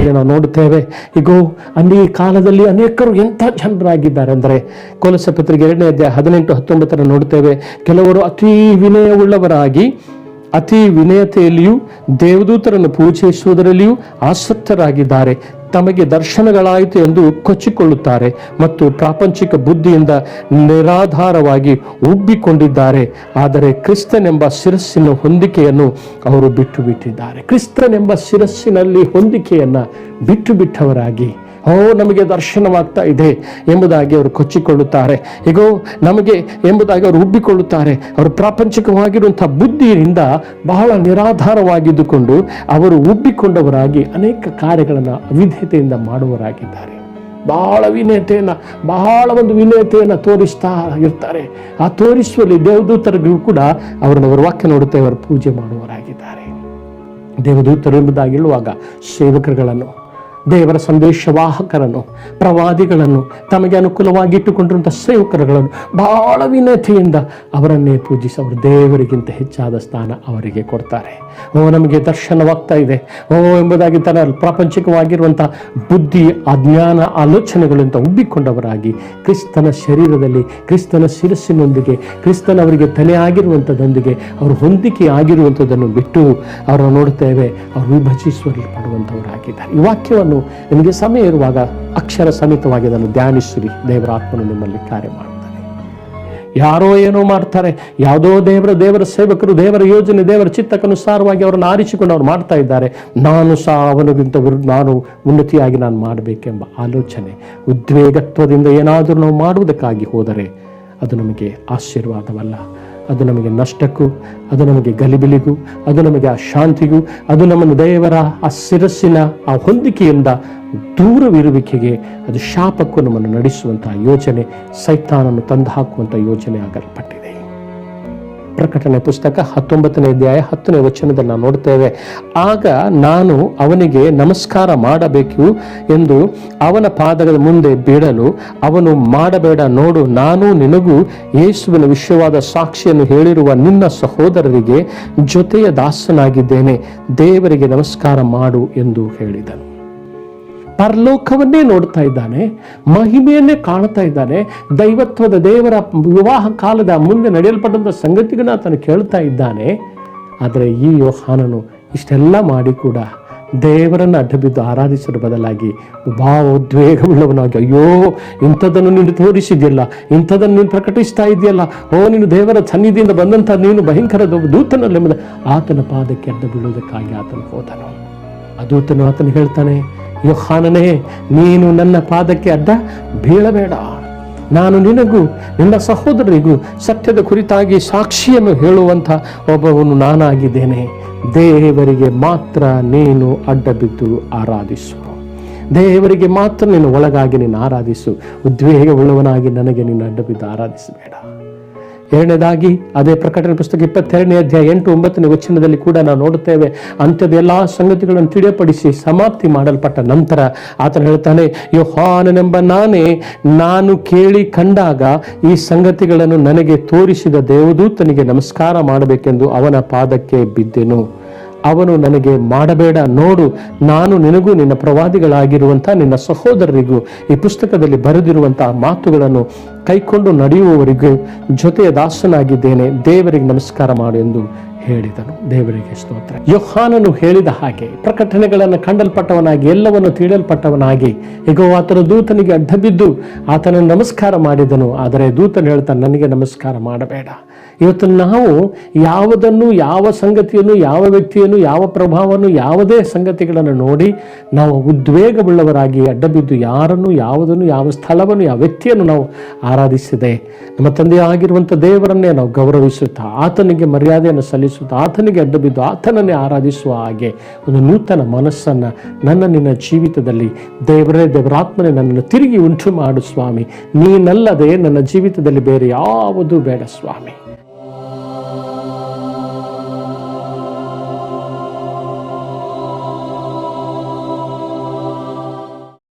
ಪುಸ್ತಕದಲ್ಲಿ ನಾವು ನೋಡುತ್ತೇವೆ. ಈಗೋ ಈ ಕಾಲದಲ್ಲಿ ಅನೇಕರು ಎಂಥ ಜನರಾಗಿದ್ದಾರೆ ಅಂದರೆ, ಕೊಲೊಸ್ಸೆ ಪತ್ರಿಕೆ 2ನೇ ಅಧ್ಯಾಯ 18-19 ನೋಡುತ್ತೇವೆ. ಕೆಲವರು ಅತಿ ವಿನಯವುಳ್ಳವರಾಗಿ ಅತಿ ವಿನಯತೆಯಲ್ಲಿಯೂ ದೇವದೂತರನ್ನು ಪೂಜಿಸುವುದರಲ್ಲಿಯೂ ಆಸಕ್ತರಾಗಿದ್ದಾರೆ. ತಮಗೆ ದರ್ಶನಗಳಾಯಿತು ಎಂದು ಕೊಚ್ಚಿಕೊಳ್ಳುತ್ತಾರೆ ಮತ್ತು ಪ್ರಾಪಂಚಿಕ ಬುದ್ಧಿಯಿಂದ ನಿರಾಧಾರವಾಗಿ ಉಬ್ಬಿಕೊಂಡಿದ್ದಾರೆ. ಆದರೆ ಕ್ರಿಸ್ತನೆಂಬ ಶಿರಸ್ಸಿನ ಹೊಂದಿಕೆಯನ್ನು ಅವರು ಬಿಟ್ಟು ಬಿಟ್ಟಿದ್ದಾರೆ. ಕ್ರಿಸ್ತನೆಂಬ ಶಿರಸ್ಸಿನಲ್ಲಿ ಹೊಂದಿಕೆಯನ್ನು ಬಿಟ್ಟು ಬಿಟ್ಟವರಾಗಿ, ನಮಗೆ ದರ್ಶನವಾಗ್ತಾ ಇದೆ ಎಂಬುದಾಗಿ ಅವರು ಕೊಚ್ಚಿಕೊಳ್ಳುತ್ತಾರೆ. ಈಗೋ ನಮಗೆ ಎಂಬುದಾಗಿ ಅವರು ಉಬ್ಬಿಕೊಳ್ಳುತ್ತಾರೆ. ಅವರು ಪ್ರಾಪಂಚಿಕವಾಗಿರುವಂತಹ ಬುದ್ಧಿಯಿಂದ ಬಹಳ ನಿರಾಧಾರವಾಗಿದ್ದುಕೊಂಡು ಅವರು ಉಬ್ಬಿಕೊಂಡವರಾಗಿ ಅನೇಕ ಕಾರ್ಯಗಳನ್ನು ಅವಿಧೇಯತೆಯಿಂದ ಮಾಡುವವರಾಗಿದ್ದಾರೆ. ಬಹಳ ಒಂದು ವಿನಯತೆಯನ್ನು ತೋರಿಸ್ತಾ ಇರ್ತಾರೆ. ಆ ತೋರಿಸುವಲ್ಲಿ ದೇವದೂತರುಗಳು ಕೂಡ ಅವರ ವಾಕ್ಯ ನೋಡುತ್ತೆ, ಅವರು ಪೂಜೆ ಮಾಡುವವರಾಗಿದ್ದಾರೆ. ದೇವದೂತರು ಎಂಬುದಾಗಿ ಹೇಳುವಾಗ ಸೇವಕರುಗಳನ್ನು, ದೇವರ ಸಂದೇಶವಾಹಕರನ್ನು, ಪ್ರವಾದಿಗಳನ್ನು, ತಮಗೆ ಅನುಕೂಲವಾಗಿ ಇಟ್ಟುಕೊಂಡಿರುವಂಥ ಸೇವಕರುಗಳನ್ನು ಬಹಳ ವಿನಯತೆಯಿಂದ ಅವರನ್ನೇ ಪೂಜಿಸಿ ಅವರು ದೇವರಿಗಿಂತ ಹೆಚ್ಚಾದ ಸ್ಥಾನ ಅವರಿಗೆ ಕೊಡ್ತಾರೆ. ನಮಗೆ ದರ್ಶನವಾಗ್ತಾ ಇದೆ ಎಂಬುದಾಗಿ ತನ್ನ ಪ್ರಾಪಂಚಿಕವಾಗಿರುವಂಥ ಬುದ್ಧಿ, ಅಜ್ಞಾನ, ಆಲೋಚನೆಗಳಿಂದ ಉಬ್ಬಿಕೊಂಡವರಾಗಿ ಕ್ರಿಸ್ತನ ಶರೀರದಲ್ಲಿ, ಕ್ರಿಸ್ತನ ಶಿರಸ್ಸಿನೊಂದಿಗೆ, ಕ್ರಿಸ್ತನವರಿಗೆ ತಲೆ ಆಗಿರುವಂಥದ್ದೊಂದಿಗೆ ಅವರು ಹೊಂದಿಕೆ ಆಗಿರುವಂಥದ್ದನ್ನು ಬಿಟ್ಟು ಅವರನ್ನು ನೋಡುತ್ತೇವೆ, ಅವರು ವಿಭಜಿಸುವಲ್ಲಿ ಪಡುವಂಥವರಾಗಿದ್ದಾರೆ. ಈ ವಾಕ್ಯವನ್ನು ನಿಮಗೆ ಸಮಯ ಇರುವಾಗ ಅಕ್ಷರ ಸಮೇತವಾಗಿ ಅದನ್ನು ಧ್ಯಾನಿಸಿರಿ. ದೇವರ ಆತ್ಮನು ನಿಮ್ಮಲ್ಲಿ ಕಾರ್ಯ ಮಾಡ್ತಾನೆ. ಯಾರೋ ಏನೋ ಮಾಡ್ತಾರೆ, ಯಾವುದೋ ದೇವರ ಸೇವಕರು ದೇವರ ಯೋಜನೆ, ದೇವರ ಚಿತ್ತಕ್ಕನುಸಾರವಾಗಿ ಅವರನ್ನು ಆರಿಸಿಕೊಂಡು ಅವ್ರು ಮಾಡ್ತಾ ಇದ್ದಾರೆ. ನಾನು ಸಹ ಅವನಿಗಿಂತ ನಾನು ಉನ್ನತಿಯಾಗಿ ನಾನು ಮಾಡಬೇಕೆಂಬ ಆಲೋಚನೆ, ಉದ್ವೇಗತ್ವದಿಂದ ಏನಾದರೂ ನಾವು ಮಾಡುವುದಕ್ಕಾಗಿ ಹೋದರೆ ಅದು ನಮಗೆ ಆಶೀರ್ವಾದವಲ್ಲ. ಅದು ನಮಗೆ ನಷ್ಟಕ್ಕೂ, ಅದು ನಮಗೆ ಗಲಿಬಿಲಿಗೂ, ಅದು ನಮಗೆ ಅಶಾಂತಿಗೂ, ಅದು ನಮ್ಮನ್ನು ದೇವರ ಆ ಶಿರಸ್ಸಿನ ಆ ಹೊಂದಿಕೆಯಿಂದ ದೂರವಿರುವಿಕೆಗೆ, ಅದು ಶಾಪಕ್ಕೂ ನಮ್ಮನ್ನು ನಡೆಸುವಂತಹ ಯೋಜನೆ, ಸೈತಾನನ್ನು ತಂದು ಹಾಕುವಂಥ ಯೋಜನೆ ಆಗಲ್ಪಟ್ಟಿದೆ. ಪ್ರಕಟಣೆ ಪುಸ್ತಕ 19ನೇ ಅಧ್ಯಾಯ 10ನೇ ವಚನದಲ್ಲಿ ನಾವು ನೋಡ್ತೇವೆ. ಆಗ ನಾನು ಅವನಿಗೆ ನಮಸ್ಕಾರ ಮಾಡಬೇಕು ಎಂದು ಅವನ ಪಾದದ ಮುಂದೆ ಬೀಳಲು ಅವನು, ಮಾಡಬೇಡ, ನೋಡು, ನಾನು ನಿನಗೂ ಯೇಸುವಿನ ವಿಷಯವಾದ ಸಾಕ್ಷಿಯನ್ನು ಹೇಳಿರುವ ನಿನ್ನ ಸಹೋದರರಿಗೆ ಜೊತೆಯ ದಾಸನಾಗಿದ್ದೇನೆ, ದೇವರಿಗೆ ನಮಸ್ಕಾರ ಮಾಡು ಎಂದು ಹೇಳಿದನು. ಪರಲೋಕವನ್ನೇ ನೋಡ್ತಾ ಇದ್ದಾನೆ, ಮಹಿಮೆಯನ್ನೇ ಕಾಣ್ತಾ ಇದ್ದಾನೆ, ದೈವತ್ವದ ದೇವರ ವಿವಾಹ ಕಾಲದ ಮುಂದೆ ನಡೆಯಲ್ಪಟ್ಟಂಥ ಸಂಗತಿಗಳನ್ನ ಆತನು ಕೇಳ್ತಾ ಇದ್ದಾನೆ. ಆದರೆ ಈ ಯೋಹಾನನು ಇಷ್ಟೆಲ್ಲ ಮಾಡಿ ಕೂಡ ದೇವರನ್ನು ಅಡ್ಡಬಿದ್ದು ಆರಾಧಿಸುವ ಬದಲಾಗಿ ಉದ್ವೇಗವುಳ್ಳವನಾಗಿ, ಅಯ್ಯೋ ಇಂಥದ್ದನ್ನು ನೀನು ತೋರಿಸಿದ್ಯಲ್ಲ, ಇಂಥದ್ದನ್ನು ನೀನು ಪ್ರಕಟಿಸ್ತಾ ಇದೆಯಲ್ಲ, ನೀನು ದೇವರ ಸನ್ನಿಧಿಯಿಂದ ಬಂದಂಥ ನೀನು ಭಯಂಕರ ದೂತನಲ್ಲೆಂಬುದ ಆತನ ಪಾದಕ್ಕೆ ಅಡ್ಡ ಬೀಳುವುದಕ್ಕಾಗಿ ಆತನು ಹೋದನು. ಆ ದೂತನು ಆತನು ಹೇಳ್ತಾನೆ, ಯೋಹಾನನೇ, ನೀನು ನನ್ನ ಪಾದಕ್ಕೆ ಅಡ್ಡ ಬೀಳಬೇಡ, ನಾನು ನಿನಗೂ ನಿನ್ನ ಸಹೋದರರಿಗೂ ಸತ್ಯದ ಕುರಿತಾಗಿ ಸಾಕ್ಷಿಯನ್ನು ಹೇಳುವಂಥ ಒಬ್ಬವನು ನಾನಾಗಿದ್ದೇನೆ. ದೇವರಿಗೆ ಮಾತ್ರ ನೀನು ಅಡ್ಡ ಬಿದ್ದು ಆರಾಧಿಸು, ದೇವರಿಗೆ ಮಾತ್ರ ನೀನು ಒಳಗಾಗಿ ನೀನು ಆರಾಧಿಸು, ಉದ್ವೇಗವುಳ್ಳವನಾಗಿ ನನಗೆ ನೀನು ಅಡ್ಡ ಬಿದ್ದು ಆರಾಧಿಸಬೇಡ. ಎರಡನೇದಾಗಿ ಅದೇ ಪ್ರಕಟಣೆ ಪುಸ್ತಕ 22ನೇ ಅಧ್ಯಾಯ 8-9ನೇ ವಚನದಲ್ಲಿ ಕೂಡ ನಾವು ನೋಡುತ್ತೇವೆ. ಅಂಥದ್ದು ಎಲ್ಲ ಸಂಗತಿಗಳನ್ನು ತಿಳಿಯಪಡಿಸಿ ಸಮಾಪ್ತಿ ಮಾಡಲ್ಪಟ್ಟ ನಂತರ ಆತನು ಹೇಳ್ತಾನೆ, ಯೋಹಾನನೆಂಬ ನಾನು ಕೇಳಿ ಕಂಡಾಗ ಈ ಸಂಗತಿಗಳನ್ನು ನನಗೆ ತೋರಿಸಿದ ದೇವದೂತನಿಗೆ ನಮಸ್ಕಾರ ಮಾಡಬೇಕೆಂದು ಅವನ ಪಾದಕ್ಕೆ ಬಿದ್ದೆನು. ಅವನು ನನಗೆ, ಮಾಡಬೇಡ, ನೋಡು, ನಾನು ನಿನಗೂ ನಿನ್ನ ಪ್ರವಾದಿಗಳಾಗಿರುವಂಥ ನಿನ್ನ ಸಹೋದರರಿಗೂ ಈ ಪುಸ್ತಕದಲ್ಲಿ ಬರೆದಿರುವಂತಹ ಮಾತುಗಳನ್ನು ಕೈಕೊಂಡು ನಡೆಯುವವರಿಗೂ ಜೊತೆಯ ದಾಸನಾಗಿದ್ದೇನೆ, ದೇವರಿಗೆ ನಮಸ್ಕಾರ ಮಾಡು ಎಂದು ಹೇಳಿದನು. ದೇವರಿಗೆ ಸ್ತೋತ್ರ. ಯೋಹಾನನು ಹೇಳಿದ ಹಾಗೆ ಪ್ರಕಟಣೆಗಳನ್ನು ಕಂಡಲ್ಪಟ್ಟವನಾಗಿ, ಎಲ್ಲವನ್ನು ತಿಳಿಯಲ್ಪಟ್ಟವನಾಗಿ, ಈಗ ಆತನ ದೂತನಿಗೆ ಅಡ್ಡ ಬಿದ್ದು ಆತನನ್ನು ನಮಸ್ಕಾರ ಮಾಡಿದನು. ಆದರೆ ದೂತನು ಹೇಳ್ತಾನೆ, ನನಗೆ ನಮಸ್ಕಾರ ಮಾಡಬೇಡ. ಇವತ್ತು ನಾವು ಯಾವುದನ್ನು, ಯಾವ ಸಂಗತಿಯನ್ನು, ಯಾವ ವ್ಯಕ್ತಿಯನ್ನು, ಯಾವ ಪ್ರಭಾವವನ್ನು, ಯಾವುದೇ ಸಂಗತಿಗಳನ್ನು ನೋಡಿ ನಾವು ಉದ್ವೇಗವುಳ್ಳವರಾಗಿ ಅಡ್ಡಬಿದ್ದು ಯಾರನ್ನು, ಯಾವುದನ್ನು, ಯಾವ ಸ್ಥಳವನ್ನು, ಯಾವ ವ್ಯಕ್ತಿಯನ್ನು ನಾವು ಆರಾಧಿಸಿದೆ, ನಮ್ಮ ತಂದೆ ಆಗಿರುವಂಥ ದೇವರನ್ನೇ ನಾವು ಗೌರವಿಸುತ್ತಾ, ಆತನಿಗೆ ಮರ್ಯಾದೆಯನ್ನು ಸಲ್ಲಿಸುತ್ತಾ, ಆತನಿಗೆ ಅಡ್ಡಬಿದ್ದು ಆತನನ್ನೇ ಆರಾಧಿಸುವ ಹಾಗೆ ಒಂದು ನೂತನ ಮನಸ್ಸನ್ನು ನಿನ್ನ ಜೀವಿತದಲ್ಲಿ ದೇವರಾತ್ಮನೇ ನನ್ನನ್ನು ತಿರುಗಿ ಉಂಟು ಮಾಡು ಸ್ವಾಮಿ. ನೀನಲ್ಲದೆ ನನ್ನ ಜೀವಿತದಲ್ಲಿ ಬೇರೆ ಯಾವುದೂ ಬೇಡ ಸ್ವಾಮಿ.